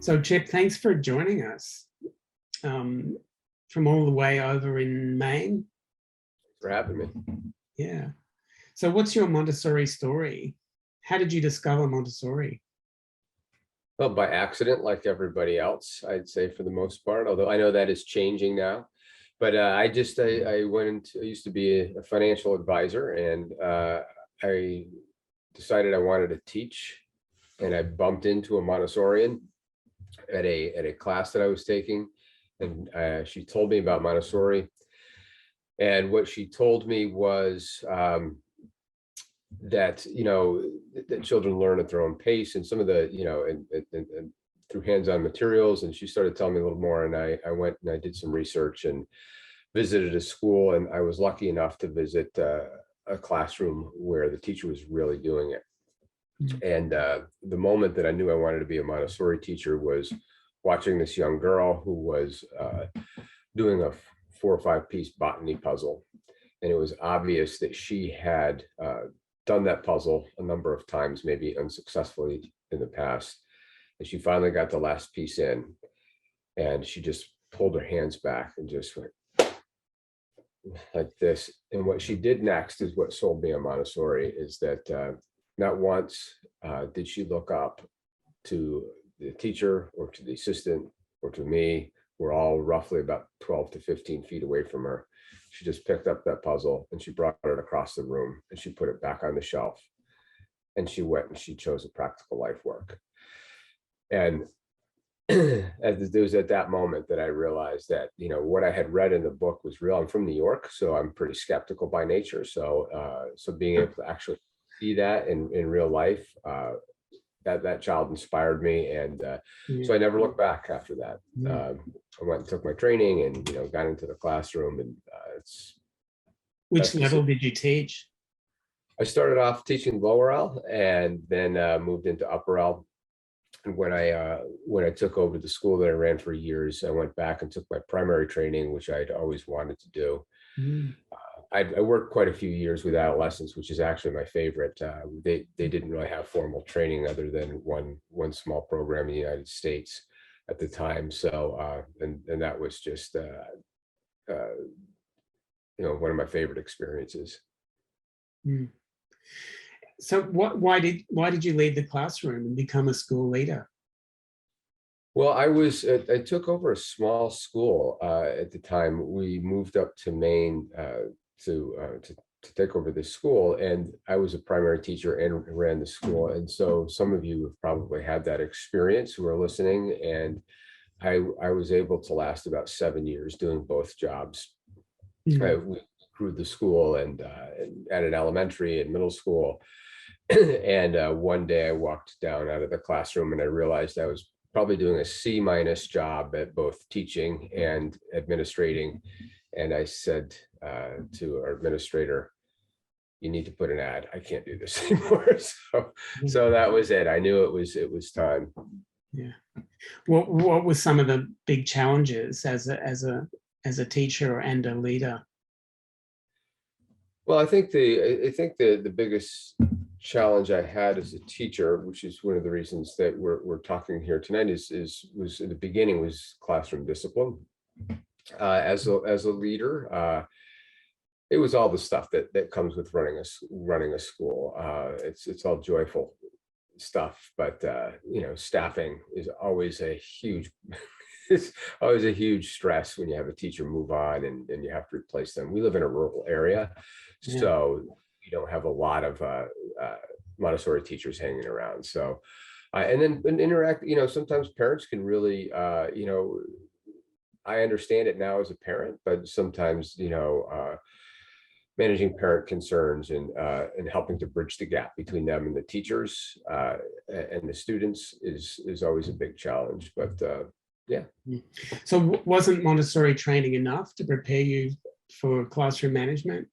So Chip, thanks for joining us from all the way over in Maine. Thanks for having me. Yeah. So what's your Montessori story? How did you discover Montessori? Well, by accident, like everybody else, I'd say for the most part, although I know that is changing now. But I used to be a financial advisor, and I decided I wanted to teach, and I bumped into a Montessorian at a class that I was taking, and she told me about Montessori. And what she told me was that that children learn at their own pace, and some of the and through hands-on materials. And she started telling me a little more, and I went and I did some research and visited a school, and I was lucky enough to visit a classroom where the teacher was really doing it. And the moment that I knew I wanted to be a Montessori teacher was watching this young girl who was doing a 4 or 5 piece botany puzzle. And it was obvious that she had done that puzzle a number of times, maybe unsuccessfully in the past. And she finally got the last piece in, and she just pulled her hands back and just went like this. And what she did next is what sold me on Montessori, is that not once did she look up to the teacher or to the assistant or to me. We're all roughly about 12 to 15 feet away from her. She just picked up that puzzle and she brought it across the room and she put it back on the shelf. And she went and she chose a practical life work. And it was at that moment that I realized that, what I had read in the book was real. I'm from New York, so I'm pretty skeptical by nature. So being able to actually see that in real life, that child inspired me. And so I never looked back after that. I went and took my training and, got into the classroom, and Which level did you teach? I started off teaching lower L and then moved into upper L. And when I took over the school that I ran for years, I went back and took my primary training, which I'd always wanted to do. I worked quite a few years with adolescents, which is actually my favorite. They didn't really have formal training other than one small program in the United States at the time. So and that was just one of my favorite experiences. So why did you leave the classroom and become a school leader? Well, I took over a small school at the time. We moved up to Maine to take over this school, and I was a primary teacher and ran the school. And so some of you have probably had that experience who are listening. And I was able to last about 7 years doing both jobs. We grew the school and added elementary and middle school. And one day I walked down out of the classroom and I realized I was probably doing a C- job at both teaching and administrating. And I said to our administrator, "You need to put an ad. I can't do this anymore." So that was it. I knew it was time. Yeah. What were some of the big challenges as a teacher and a leader? Well, I think the biggest challenge I had as a teacher, which is one of the reasons that we're talking here tonight, was in the beginning was classroom discipline. As a leader, it was all the stuff that comes with running a school. It's all joyful stuff, but staffing is always a huge it's always a huge stress when you have a teacher move on and you have to replace them. We live in a rural area, so you don't have a lot of Montessori teachers hanging around. So and then interact, sometimes parents can really I understand it now as a parent, but sometimes managing parent concerns and helping to bridge the gap between them and the teachers and the students is always a big challenge. But yeah. So wasn't Montessori training enough to prepare you for classroom management?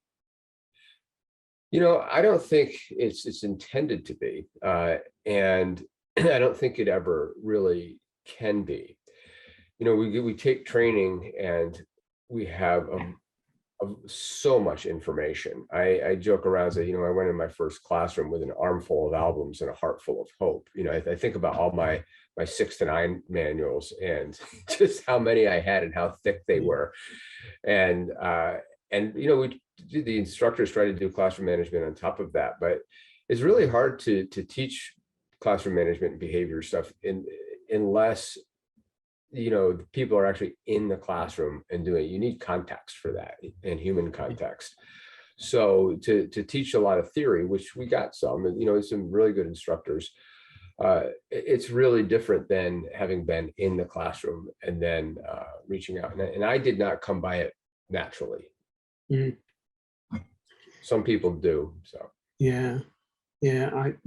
I don't think it's intended to be, and I don't think it ever really can be. We take training and we have of so much information. I joke around and say, I went in my first classroom with an armful of albums and a heart full of hope. I think about all my 6 to 9 manuals and just how many I had and how thick they were. And the instructors try to do classroom management on top of that, but it's really hard to teach classroom management and behavior stuff unless the people are actually in the classroom and doing it. You need context for that, and human context. So to teach a lot of theory, which we got some, and some really good instructors, it's really different than having been in the classroom and then reaching out. And I did not come by it naturally. Mm-hmm. Some people do. So I'm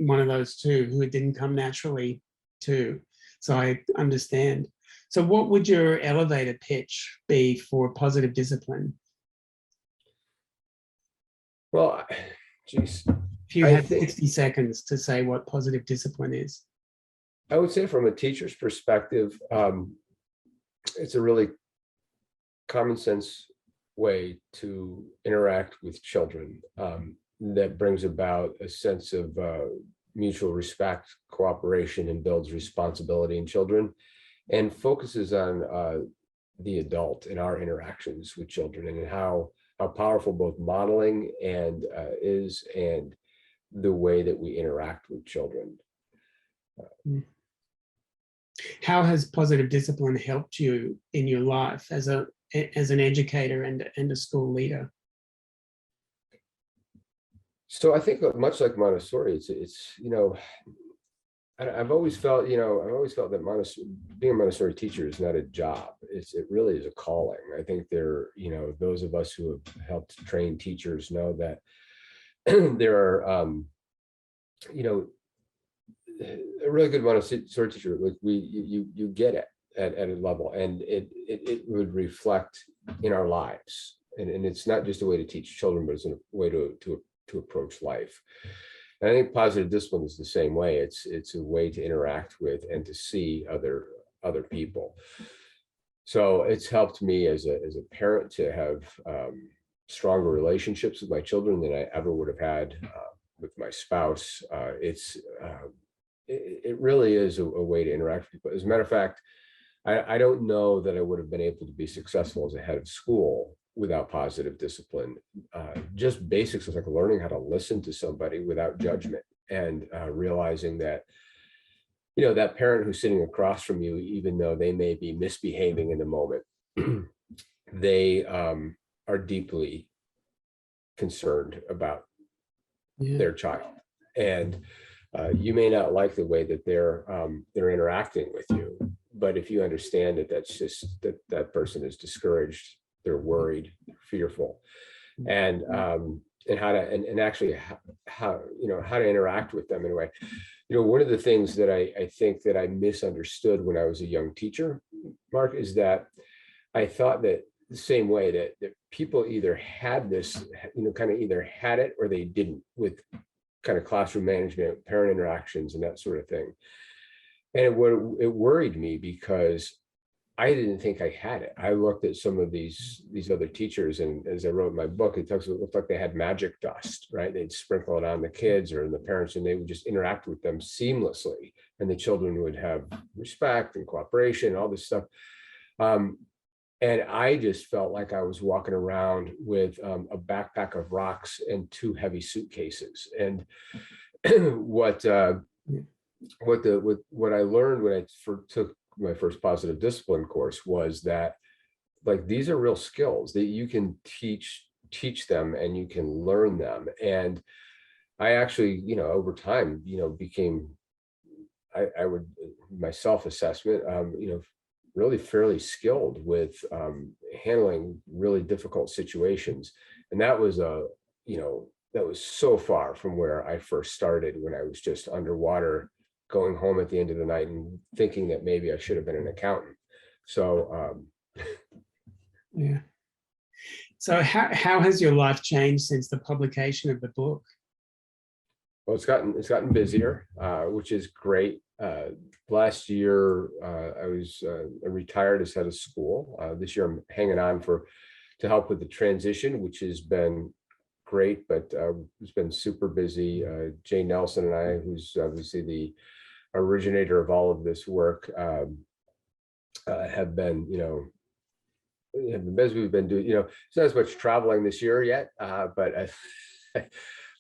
one of those too who it didn't come naturally too. So I understand. So what would your elevator pitch be for positive discipline? Well, geez. If you had 60 seconds to say what positive discipline is. I would say from a teacher's perspective, it's a really common sense way to interact with children that brings about a sense of mutual respect, cooperation, and builds responsibility in children, and focuses on the adult in our interactions with children, and how powerful both modeling and is, and the way that we interact with children. How has positive discipline helped you in your life as an educator and a school leader? So I think much like Montessori, it's I've always felt that being a Montessori teacher is not a job. It really is a calling. I think those of us who have helped train teachers know that there are a really good Montessori teacher, like you get it at a level, and it would reflect in our lives, and it's not just a way to teach children, but it's a way to approach life. And I think positive discipline is the same way. It's a way to interact with and to see other people. So it's helped me as a parent to have stronger relationships with my children than I ever would have had with my spouse. It really is a way to interact with people. As a matter of fact, I don't know that I would have been able to be successful as a head of school without positive discipline. Just basics of like learning how to listen to somebody without judgment, and realizing that that parent who's sitting across from you, even though they may be misbehaving in the moment, they are deeply concerned about their child, and you may not like the way that they're interacting with you, but if you understand that that's just that person is discouraged, they're worried, fearful, and how to interact with them in a way. One of the things that I think that I misunderstood when I was a young teacher, Mark, is that I thought that the same way that people either had this, kind of either had it or they didn't, with kind of classroom management, parent interactions, and that sort of thing. And it worried me because I didn't think I had it. I looked at some of these other teachers, and as I wrote in my book, it looked like they had magic dust, right? They'd sprinkle it on the kids or the parents, and they would just interact with them seamlessly, and the children would have respect and cooperation and all this stuff. And I just felt like I was walking around with a backpack of rocks and 2 heavy suitcases. And what I learned when I took my first positive discipline course was that, like, these are real skills that you can teach them, and you can learn them. And I actually, over time, became, I would, my self-assessment, really fairly skilled with handling really difficult situations. And that was that was so far from where I first started, when I was just underwater, going home at the end of the night and thinking that maybe I should have been an accountant. So yeah. So how has your life changed since the publication of the book? Well, it's gotten busier, which is great. Last year, I was retired as head of school. This year, I'm hanging on for to help with the transition, which has been great, but it's been super busy. Jane Nelson and I, who's obviously the originator of all of this work, have been, as we've been doing, it's not as much traveling this year yet, but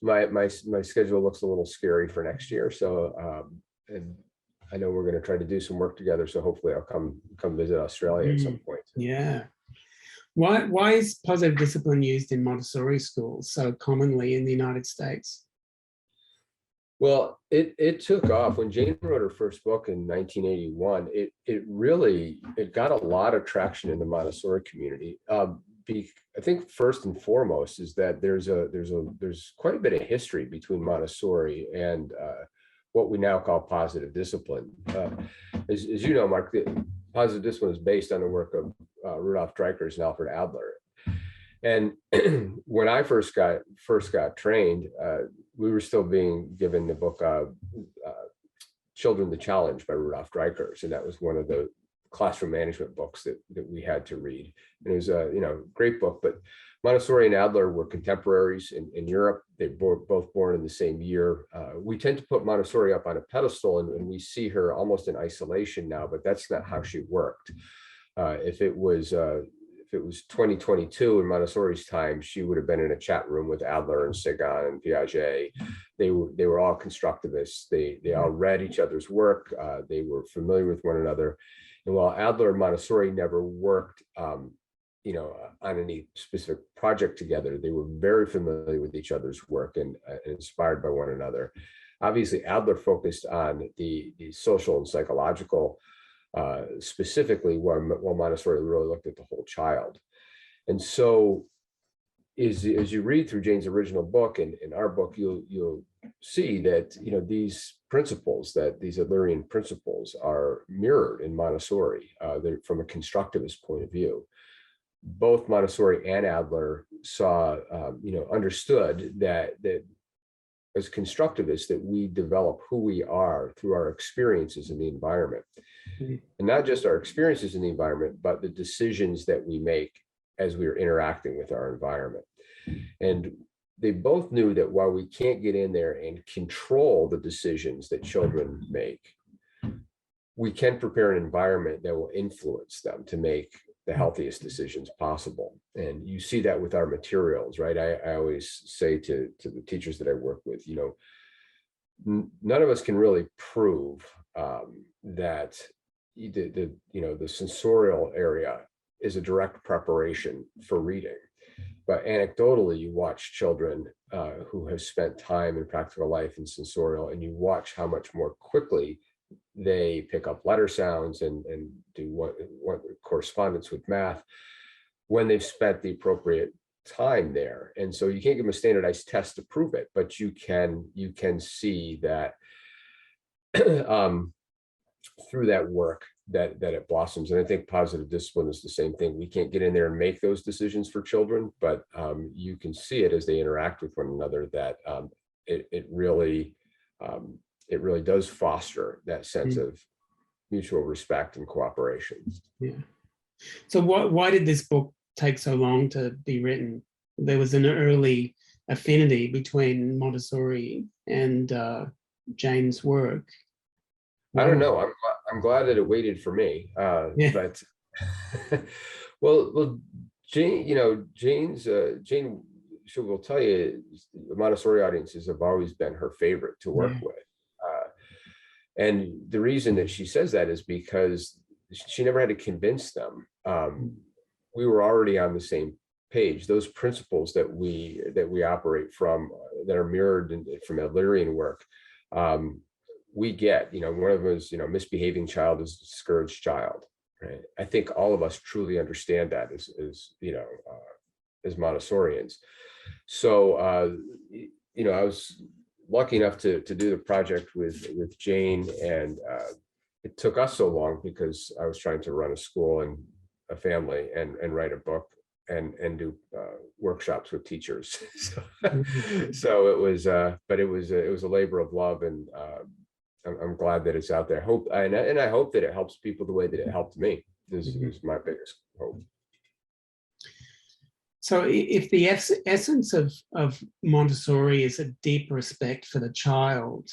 my schedule looks a little scary for next year. So, and I know we're going to try to do some work together. So hopefully I'll come visit Australia at some point. Yeah. Why is positive discipline used in Montessori schools so commonly in the United States? Well, it took off when Jane wrote her first book in 1981. It got a lot of traction in the Montessori community. I think first and foremost is that there's quite a bit of history between Montessori and what we now call positive discipline. As you know, Mark, positive discipline is based on the work of Rudolf Dreikurs and Alfred Adler. And when I first got trained, we were still being given the book Children the Challenge by Rudolf Dreikurs, and that was one of the classroom management books that we had to read. And it was a great book. But Montessori and Adler were contemporaries in Europe. They were both born in the same year. We tend to put Montessori up on a pedestal, and we see her almost in isolation now, but that's not how she worked. If it was 2022 in Montessori's time, she would have been in a chat room with Adler and Sagan and Piaget. They were all constructivists. They all read each other's work. They were familiar with one another. And while Adler and Montessori never worked, on any specific project together, they were very familiar with each other's work and inspired by one another. Obviously, Adler focused on the social and psychological, specifically, while Montessori really looked at the whole child. And so as you read through Jane's original book and in our book, you'll see that these principles, that these Adlerian principles, are mirrored in Montessori. They're from a constructivist point of view. Both Montessori and Adler understood that as constructivists, that we develop who we are through our experiences in the environment. And not just our experiences in the environment, but the decisions that we make as we are interacting with our environment. And they both knew that while we can't get in there and control the decisions that children make, we can prepare an environment that will influence them to make the healthiest decisions possible. And you see that with our materials, right? I always say to the teachers that I work with, none of us can really prove that the sensorial area is a direct preparation for reading. But anecdotally, you watch children who have spent time in practical life and sensorial, and you watch how much more quickly they pick up letter sounds and do what correspondence with math when they've spent the appropriate time there. And so you can't give them a standardized test to prove it, but you can see that through that work that it blossoms. And I think positive discipline is the same thing. We can't get in there and make those decisions for children, but you can see it as they interact with one another, that it really does foster that sense of mutual respect and cooperation. Yeah. So why did this book take so long to be written? There was an early affinity between Montessori and Jane's work. I don't know. I'm glad that it waited for me. Yeah. But well, Jane, Jane, she will tell you, the Montessori audiences have always been her favorite to work with. And the reason that she says that is because she never had to convince them. We were already on the same page. Those principles that we operate from, that are mirrored from Adlerian work, we get. One of them is, misbehaving child is a discouraged child. Right? I think all of us truly understand that as Montessorians. So I was lucky enough to do the project with Jane, and it took us so long because I was trying to run a school and a family and write a book and do workshops with teachers. So it was, but it was a labor of love, and I'm glad that it's out there. I hope that it helps people the way that it helped me. This is my biggest hope. So if the essence of Montessori is a deep respect for the child,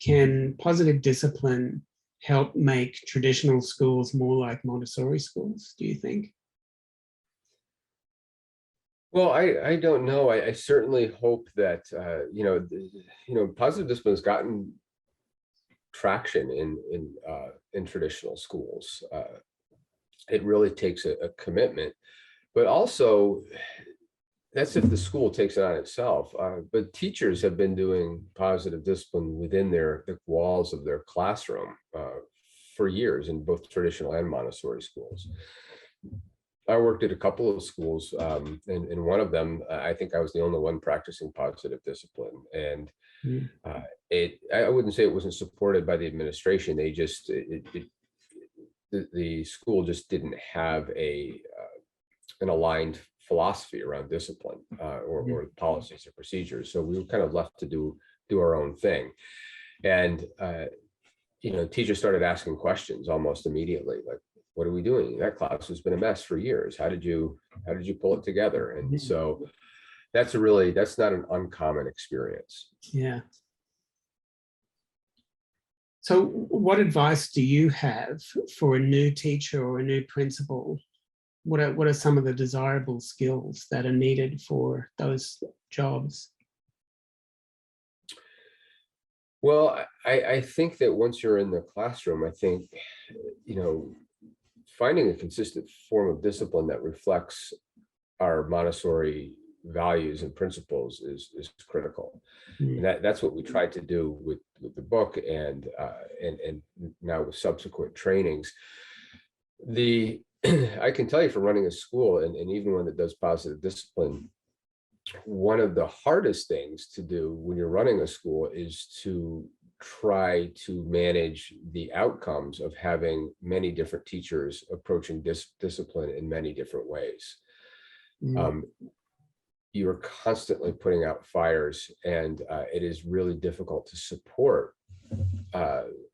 can positive discipline help make traditional schools more like Montessori schools, do you think? Well, I don't know. I certainly hope that, positive discipline has gotten traction in traditional schools. It really takes a commitment, but also that's if the school takes it on itself. But teachers have been doing positive discipline within the walls of their classroom for years in both traditional and Montessori schools. I worked at a couple of schools, and in one of them, I think I was the only one practicing positive discipline. And I wouldn't say it wasn't supported by the administration. They just, the school just didn't have an aligned philosophy around discipline or policies or procedures. So we were kind of left to do our own thing. And, teachers started asking questions almost immediately, like, what are we doing? That class has been a mess for years. How did you pull it together? And so that's not an uncommon experience. Yeah. So what advice do you have for a new teacher or a new principal? What are some of the desirable skills that are needed for those jobs? Well, I think that once you're in the classroom, I think, finding a consistent form of discipline that reflects our Montessori values and principles is critical. And that's what we tried to do with the book and now with subsequent trainings. I can tell you from running a school and even one that does positive discipline, one of the hardest things to do when you're running a school is to try to manage the outcomes of having many different teachers approaching discipline in many different ways. You're constantly putting out fires, and it is really difficult to support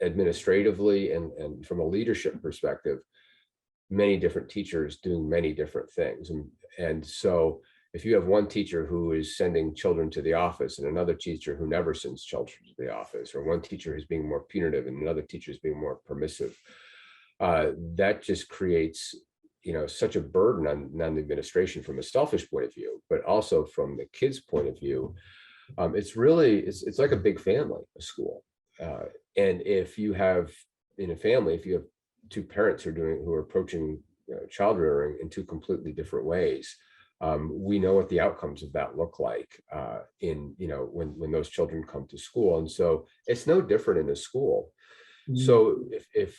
administratively and from a leadership perspective, many different teachers doing many different things. And so if you have one teacher who is sending children to the office and another teacher who never sends children to the office, or one teacher who's being more punitive and another teacher is being more permissive, that just creates, such a burden on the administration from a selfish point of view, but also from the kids' point of view. It's like a big family, a school. And if you have in a family, if you have two parents who are approaching child rearing in two completely different ways, we know what the outcomes of that look like when those children come to school. And so it's no different in a school. So if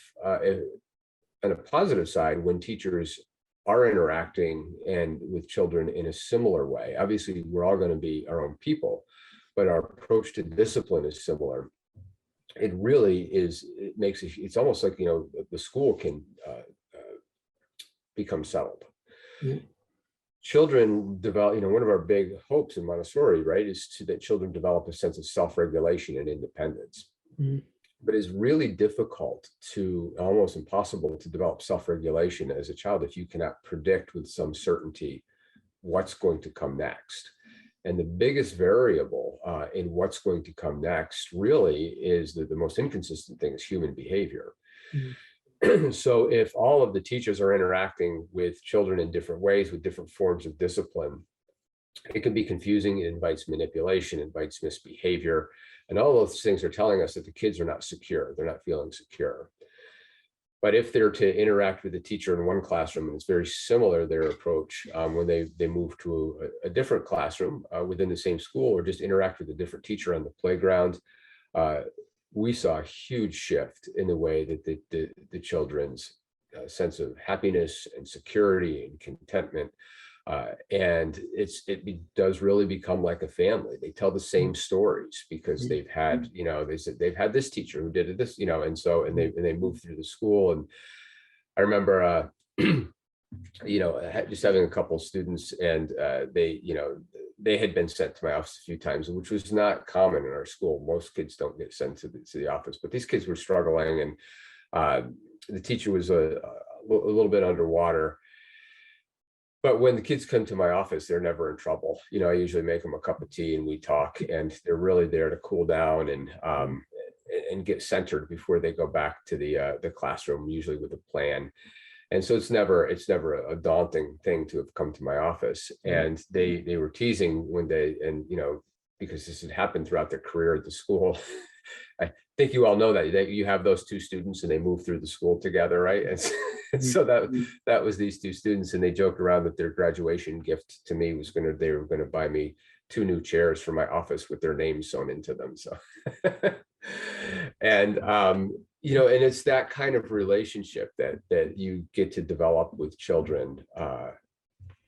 on a positive side, when teachers are interacting and with children in a similar way, obviously we're all going to be our own people, but our approach to discipline is similar. It really is, it's almost like, the school can become settled. Children develop, one of our big hopes in Montessori, right, is that children develop a sense of self-regulation and independence. But it's really difficult almost impossible to develop self-regulation as a child if you cannot predict with some certainty what's going to come next. And the biggest variable in what's going to come next really is the most inconsistent thing is human behavior. So if all of the teachers are interacting with children in different ways with different forms of discipline, it can be confusing. It invites manipulation, invites misbehavior. And all those things are telling us that the kids are not secure. They're not feeling secure. But if they're to interact with the teacher in one classroom, and it's very similar, their approach, when they move to a different classroom within the same school, or just interact with a different teacher on the playground, we saw a huge shift in the way that the children's sense of happiness and security and contentment. And it does really become like a family. They tell the same stories because they've had, they said they've had this teacher who did this, and they move through the school. And I remember, just having a couple of students, and they had been sent to my office a few times, which was not common in our school. Most kids don't get sent to the office, but these kids were struggling, and the teacher was a little bit underwater. But when the kids come to my office, they're never in trouble. I usually make them a cup of tea and we talk, and they're really there to cool down and get centered before they go back to the classroom, usually with a plan. And so it's never a daunting thing to have come to my office. And they were teasing one day, and because this had happened throughout their career at the school. I think you all know that you have those two students and they move through the school together, right? And so that was these two students, and they joked around that their graduation gift to me was they were gonna buy me 2 new chairs for my office with their names sewn into them. So and and it's that kind of relationship that you get to develop with children.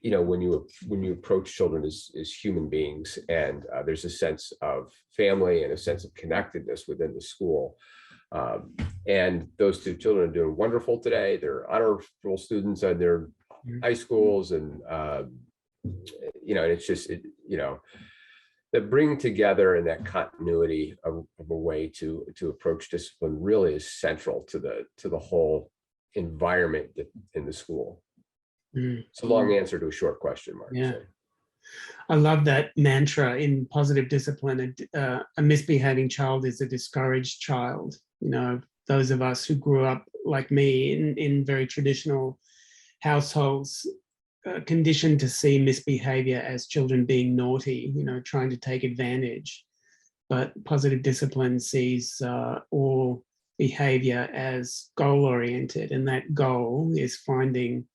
When you approach children as human beings, and there's a sense of family and a sense of connectedness within the school. And those two children are doing wonderful today. They're honorable students at their high schools, and it's just the bring together and that continuity of a way to approach discipline really is central to the whole environment in the school. It's a long answer to a short question, Mark. Yeah. I love that mantra in positive discipline. A misbehaving child is a discouraged child. Those of us who grew up like me in very traditional households, conditioned to see misbehavior as children being naughty, trying to take advantage. But positive discipline sees all behavior as goal-oriented, and that goal is finding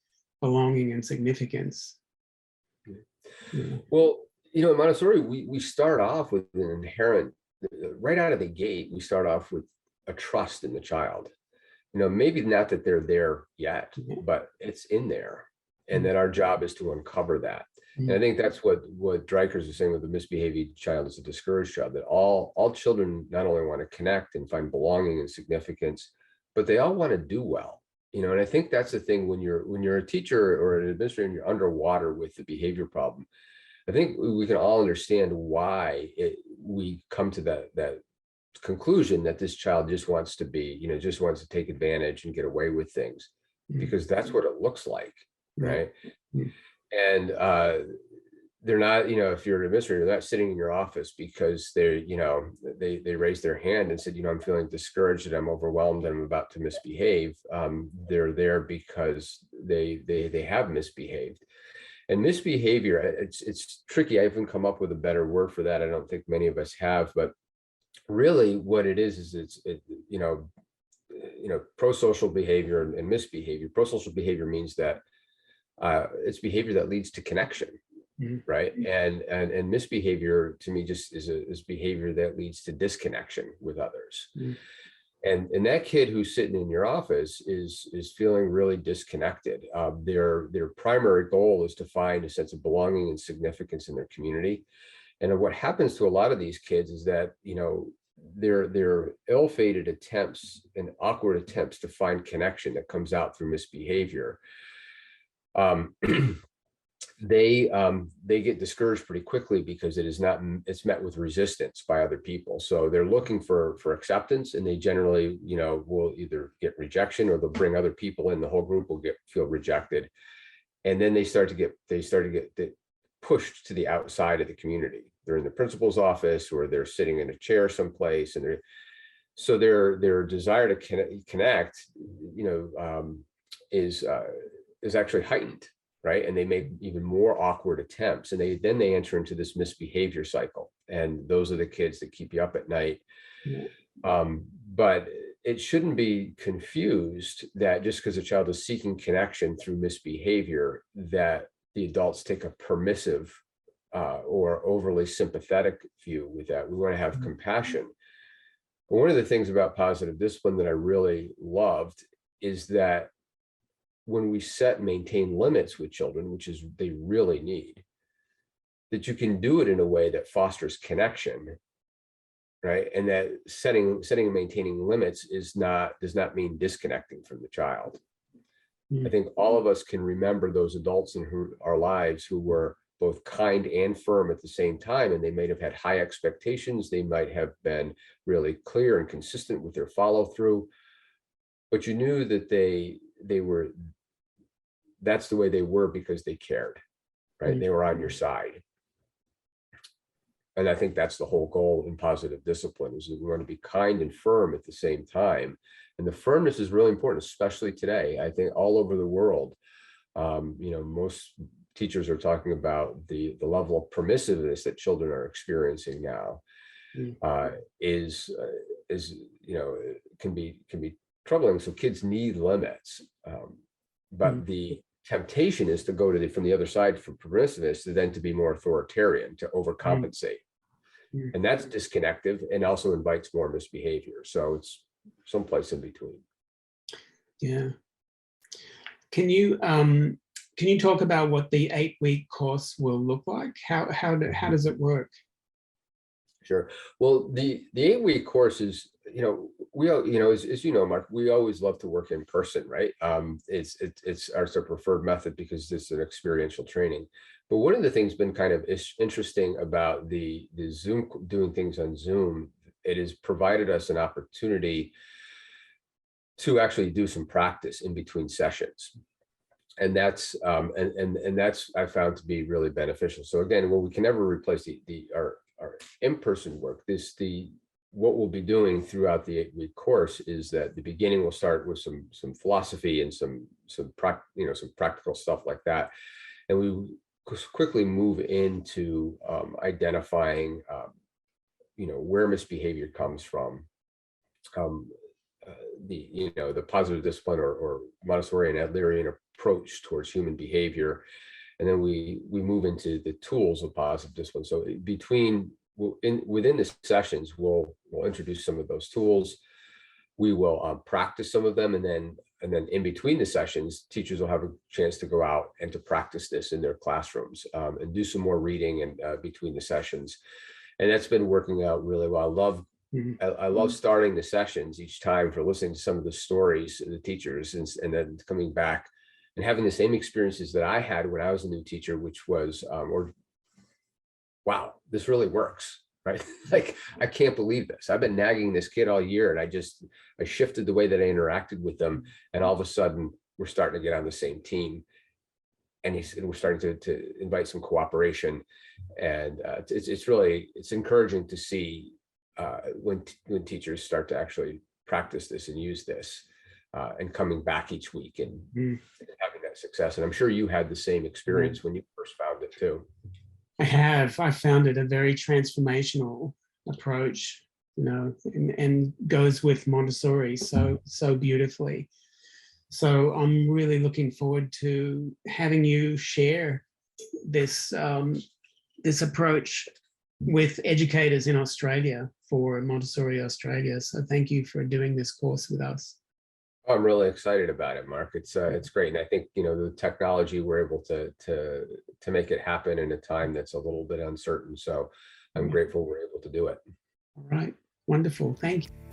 belonging and significance. Yeah. Well, in Montessori, we start off with an inherent, right out of the gate, we start off with a trust in the child. Maybe not that they're there yet, but it's in there, and that our job is to uncover that. And I think that's what Dreikers is saying with the misbehaving child is a discouraged child, that all children not only want to connect and find belonging and significance, but they all want to do well. And I think that's the thing when you're a teacher or an administrator and you're underwater with the behavior problem. I think we can all understand why we come to that conclusion that this child just wants to just wants to take advantage and get away with things, because that's what it looks like, right? And they're not, if you're an administrator, they're not sitting in your office because they raised their hand and said, I'm feeling discouraged and I'm overwhelmed and I'm about to misbehave. They're there because they have misbehaved. And misbehavior, it's tricky. I haven't come up with a better word for that. I don't think many of us have, but really what it is it's pro-social behavior and misbehavior. Pro-social behavior means that it's behavior that leads to connection, right? And misbehavior to me just is behavior that leads to disconnection with others. And that kid who's sitting in your office is feeling really disconnected. Their primary goal is to find a sense of belonging and significance in their community. And what happens to a lot of these kids is that their ill-fated attempts and awkward attempts to find connection that comes out through misbehavior, they get discouraged pretty quickly because it's met with resistance by other people. So they're looking for acceptance, and they generally will either get rejection or they'll bring other people in. The whole group will feel rejected, and then they start to get pushed to the outside of the community. They're in the principal's office or they're sitting in a chair someplace, and their desire to connect is actually heightened, right? And they make even more awkward attempts, and then they enter into this misbehavior cycle, and those are the kids that keep you up at night. But it shouldn't be confused that just because a child is seeking connection through misbehavior, that the adults take a permissive or overly sympathetic view with that. We want to have compassion. But one of the things about positive discipline that I really loved is that when we set and maintain limits with children, which is they really need, that you can do it in a way that fosters connection, right? And that setting and maintaining limits does not mean disconnecting from the child. I think all of us can remember those adults in our lives who were both kind and firm at the same time, and they might have had high expectations. They might have been really clear and consistent with their follow through, but you knew that they were that's the way they were because they cared, right? They were on your side. And I think that's the whole goal in positive discipline, is that we want to be kind and firm at the same time. And the firmness is really important, especially today. I think all over the world, most teachers are talking about the level of permissiveness that children are experiencing now can be troubling. So kids need limits, but the temptation is to go to from the other side from permissiveness to then to be more authoritarian, to overcompensate. And that's disconnected and also invites more misbehavior. So it's someplace in between. Yeah. Can you talk about what the 8-week course will look like? How does it work? Sure. Well, the 8-week course is, we all, as you know, Mark, we always love to work in person, right? It's our preferred method because it's an experiential training. But one of the things been kind of interesting about the Zoom, doing things on Zoom, it has provided us an opportunity to actually do some practice in between sessions. And that's that's I found to be really beneficial. So again, we can never replace our in-person work. What we'll be doing throughout the 8-week course is that the beginning will start with some philosophy and some practical stuff like that, and we quickly move into identifying where misbehavior comes from, the positive discipline or Montessori and Adlerian approach towards human behavior, and then we move into the tools of positive discipline. So within the sessions, we'll introduce some of those tools. We will practice some of them, and then in between the sessions, teachers will have a chance to go out and to practice this in their classrooms, and do some more reading and between the sessions. And that's been working out really well. I love starting the sessions each time for listening to some of the stories of the teachers, and then coming back and having the same experiences that I had when I was a new teacher, which was, wow, this really works, right? Like, I can't believe this. I've been nagging this kid all year, and I shifted the way that I interacted with them. And all of a sudden we're starting to get on the same team. And we're starting to invite some cooperation. And it's encouraging to see when teachers start to actually practice this and use this, and coming back each week and having that success. And I'm sure you had the same experience when you first found it too. I found it a very transformational approach, and goes with Montessori so beautifully. So I'm really looking forward to having you share this approach with educators in Australia for Montessori Australia. So thank you for doing this course with us. I'm really excited about it, Mark. It's great, and I think the technology, we're able to make it happen in a time that's a little bit uncertain. So I'm grateful we're able to do it. All right, wonderful. Thank you.